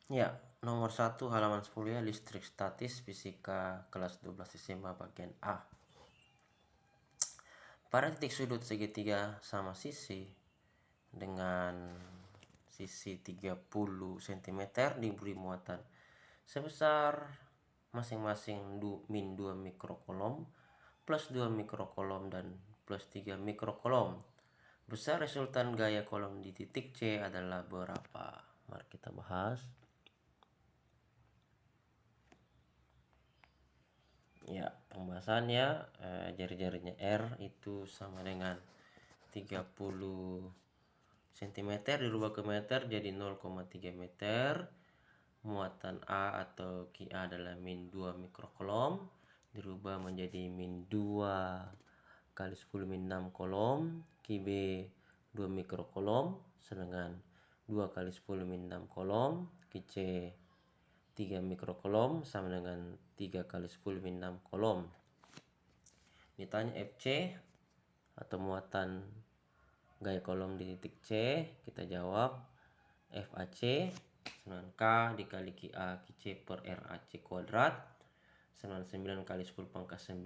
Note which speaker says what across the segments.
Speaker 1: Ya, nomor 1 halaman 10 ya, listrik statis fisika kelas 12 SMA bagian A. Pada titik sudut segitiga sama sisi dengan sisi 30 cm diberi muatan sebesar masing-masing min 2 mikrokolom, plus 2 mikrokolom dan plus 3 mikrokolom. Besar resultan gaya kolom di titik C adalah berapa? Mari kita bahas. Ya, pembahasannya jari-jarinya R itu sama dengan 30 cm dirubah ke meter jadi 0,3 meter. Muatan A atau QA adalah min 2 mikrokolom dirubah menjadi min 2 kali 10 min 6 kolom. QB 2 mikrokolom sedangkan 2 kali 10 min 6 kolom. QC 3 mikrokolom sama dengan 3 kali 10 min 6 kolom. Ditanya FC atau muatan gaya kolom di titik C, kita jawab FAC sama K dikali QA QC per RAC kuadrat sama 9 kali 10 pangkat 9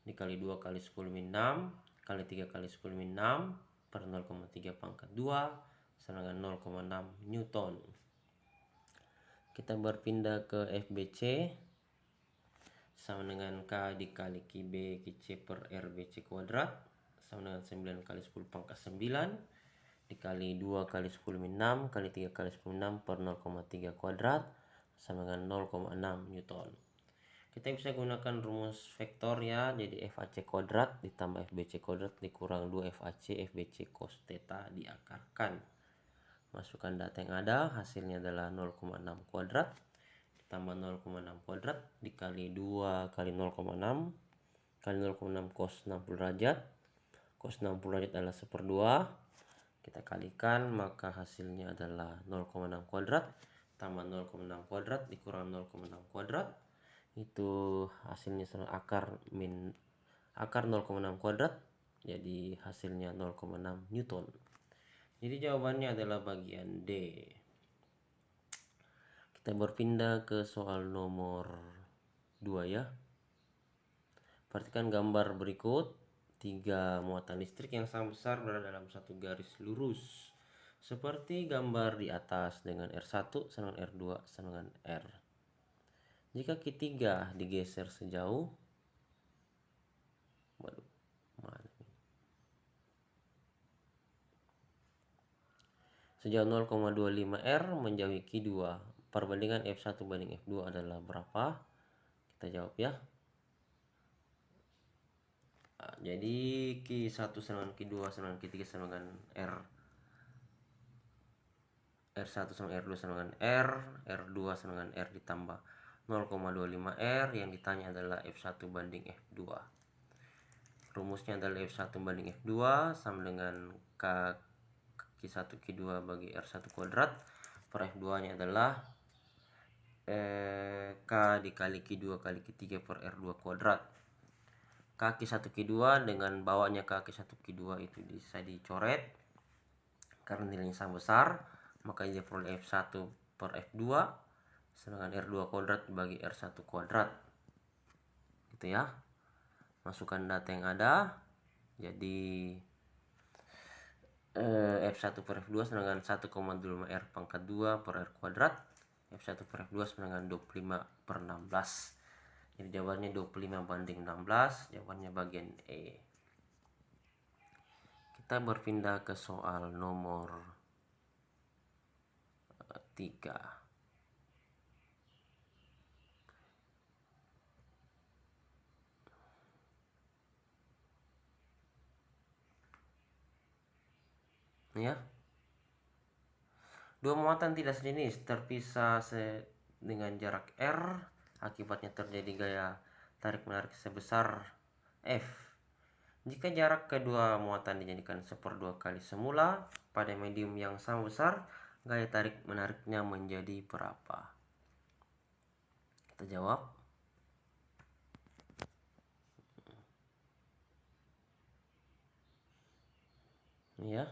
Speaker 1: dikali 2 kali 10 min 6 kali 3 kali 10 min 6 per 0,3 pangkat 2 sama dengan 0,6 Newton. Kita berpindah ke FBC sama dengan K dikali QB QC per RBC kuadrat sama dengan 9 kali 10 pangkat 9 dikali 2 kali 10 min 6 kali 3 kali 10 min 6 per 0,3 kuadrat sama dengan 0,6 Newton. Kita bisa gunakan rumus vektor ya, jadi FAC kuadrat ditambah FBC kuadrat dikurang 2 FAC FBC cos theta diakarkan. Masukkan data yang ada, hasilnya adalah 0,6 kuadrat ditambah 0,6 kuadrat dikali 2 kali 0,6 kali 0,6 cos 60 derajat. Cos 60 derajat adalah 1/2. Kita kalikan maka hasilnya adalah 0,6 kuadrat tambah 0,6 kuadrat dikurang 0,6 kuadrat. Itu hasilnya akar 0,6 kuadrat. Jadi hasilnya 0,6 Newton. Jadi jawabannya adalah bagian D. Kita berpindah ke soal nomor 2 ya. Perhatikan gambar berikut. 3 muatan listrik yang sama besar berada dalam satu garis lurus. Seperti gambar di atas dengan R1 sama dengan R2 sama dengan R. Jika Q3 digeser sejauh sejauh 0,25 R menjauhi Q2, perbandingan F1 banding F2 adalah berapa? Kita jawab ya. Nah, jadi Q1 sama dengan Q2 sama dengan Q3 sama dengan R1 sama R2 sama dengan R2 sama dengan R ditambah 0,25 R, yang ditanya adalah F1 banding F2. Rumusnya adalah F1 banding F2 sama dengan Q1 Q2 bagi R1 kuadrat per F2 nya adalah K dikali Q2 kali Q3 per R2 kuadrat. Kaki 1 Q2 dengan bawahnya kaki 1 Q2 itu bisa dicoret karena nilainya sama besar, maka dia peroleh F1 per F2 sedangkan R2 kuadrat bagi R1 kuadrat gitu ya. Masukkan data yang ada, jadi F1 per F2 sama dengan 1,25 R pangkat 2 per R kuadrat. F1 per F2 sama dengan 25 per 16. Jadi jawabannya 25 banding 16, jawabannya bagian E. Kita berpindah ke soal nomor 3. Ya. Dua muatan tidak sejenis terpisah dengan jarak R, akibatnya terjadi gaya tarik-menarik sebesar F. Jika jarak kedua muatan dijadikan 1/2 kali semula pada medium yang sama besar, gaya tarik-menariknya menjadi berapa? Kita jawab. Ya.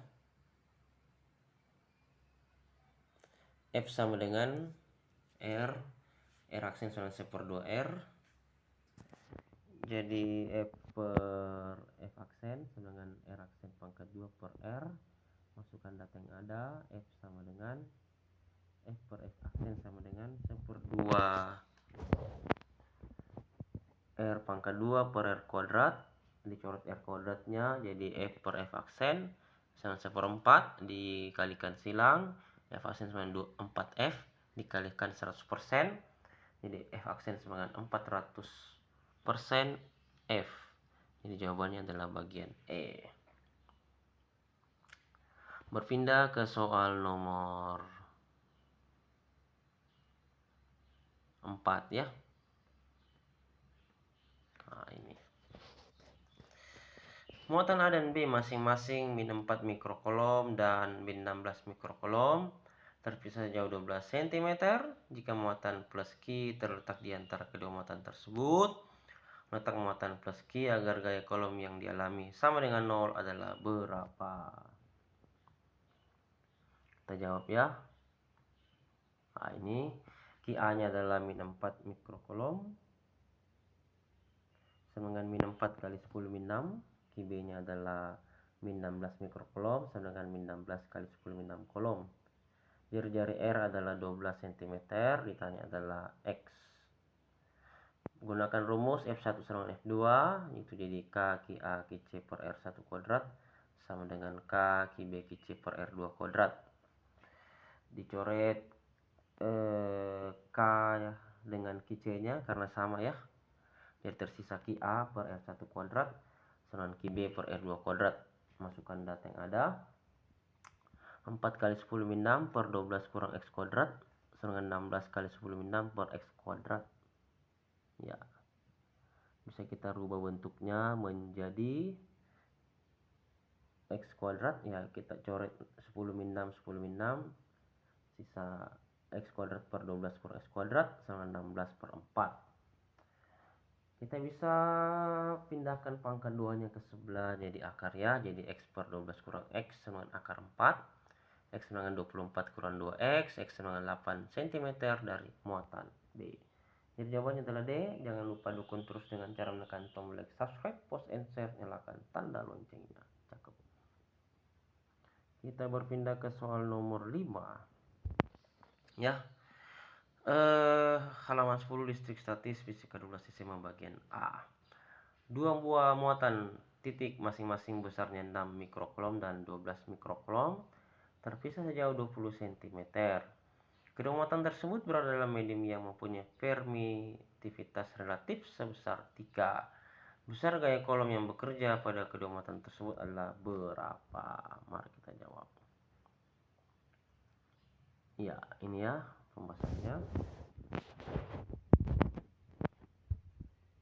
Speaker 1: F sama dengan R aksen sama 1/2R. Jadi F per F aksen sama dengan R aksen pangkat 2 per R. Masukkan data yang ada. F sama dengan F per F aksen sama dengan 1/2 R pangkat 2 per R kuadrat. Dicoret R kuadratnya, jadi F per F aksen sama 1/4 dikalikan silang. F aksen sama dengan 4F dikalikan 100%. Jadi F aksen sama dengan 400% F. Jadi jawabannya adalah bagian E. Berpindah ke soal nomor 4 ya. Nah, ini. Muatan A dan B masing-masing min 4 mikrokolom dan min 16 mikrokolom terpisah jauh 12 cm. Jika muatan plus Q terletak di antara kedua muatan tersebut, letak muatan plus Q agar gaya kolom yang dialami sama dengan 0 adalah berapa? Kita jawab ya. Nah, ini QA-nya adalah min 4 mikrokolom sama dengan min 4 kali 10 min 6. QB-nya adalah min 16 mikrokolom sama dengan min 16 kali 10 min 6 kolom. Jari-jari R adalah 12 cm, ditanya adalah X. Gunakan rumus F1 sama dengan F2, itu jadi K QA QC per R1 kuadrat sama dengan K QB QC per R2 kuadrat. Dicoret K dengan QC-nya karena sama ya. Jadi tersisa QA per R1 kuadrat sama dengan QB per R2 kuadrat. Masukkan data yang ada. 4 kali 10 min 6 per 12 kurang X kuadrat sama dengan 16 kali 10 min 6 per X kuadrat. Ya, bisa kita rubah bentuknya menjadi X kuadrat. Ya, kita coret 10 min 6 10 min 6, sisa X kuadrat per 12 kurang X kuadrat sama 16 per 4. Kita bisa pindahkan pangkat 2-nya ke sebelah jadi akar ya. Jadi X per 12 kurang X sama dengan akar 4. X sama dengan 24 kurang 2X. X sama dengan 8 cm dari muatan D. Jadi jawabannya adalah D. Jangan lupa dukung terus dengan cara menekan tombol like, subscribe, post, and share. Nyalakan tanda loncengnya. Cakep. Kita berpindah ke soal nomor 5. Ya. Halaman 10 listrik statis fisika 12 SMA bagian A. Dua buah muatan titik masing-masing besarnya 6 mikrokolom dan 12 mikrokolom terpisah sejauh 20 cm. Kedua muatan tersebut berada dalam medium yang mempunyai permitivitas relatif sebesar 3. Besar gaya kolom yang bekerja pada kedua muatan tersebut adalah berapa? Mari kita jawab. Ya, ini ya pembahasannya.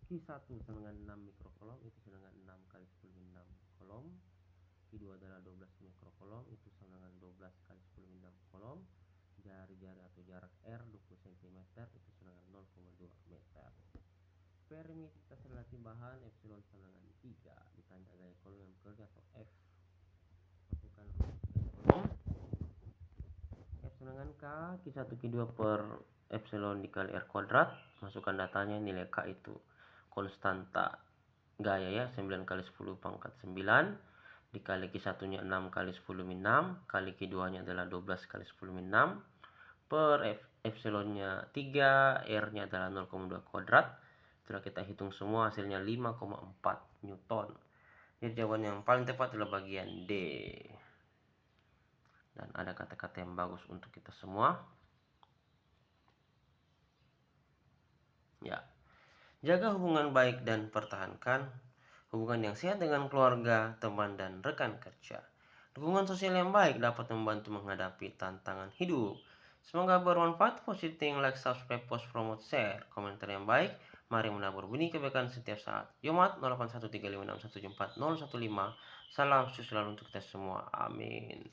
Speaker 1: Q1 sama dengan 6 mikrokolom, itu sama dengan 6 kali 10 min 6 kolom. Q2 adalah 12 mikrokolom, itu sama dengan 12 kali 10 min 6 kolom. Jari-jari atau jarak R 20 cm, itu sama dengan 0,2 meter. Permitivitas relatif bahan epsilon sama dengan 3. Ditanya gaya kolom yang bekerja atau F. Masukkan rumus gaya kolom. F sama dengan K, Q1 Q2 per epsilon dikali R kuadrat. Masukkan datanya, nilai K itu konstanta gaya ya, 9 kali 10 pangkat 9 dikali Q1 nya 6 kali 10 min 6 kali Q2 nya adalah 12 kali 10 min 6 per epsilon nya 3, R nya adalah 0,2 kuadrat. Setelah kita hitung semua hasilnya 5,4 Newton. Jadi jawaban yang paling tepat adalah bagian D. Dan ada kata-kata yang bagus untuk kita semua. Ya. Jaga hubungan baik dan pertahankan hubungan yang sehat dengan keluarga, teman, dan rekan kerja. Dukungan sosial yang baik dapat membantu menghadapi tantangan hidup. Semoga bermanfaat. Positif, like, subscribe, post, promote, share. Komentar yang baik. Mari menabur benih kebaikan setiap saat. Yomat 081356174015. Salam sukses selalu untuk kita semua. Amin.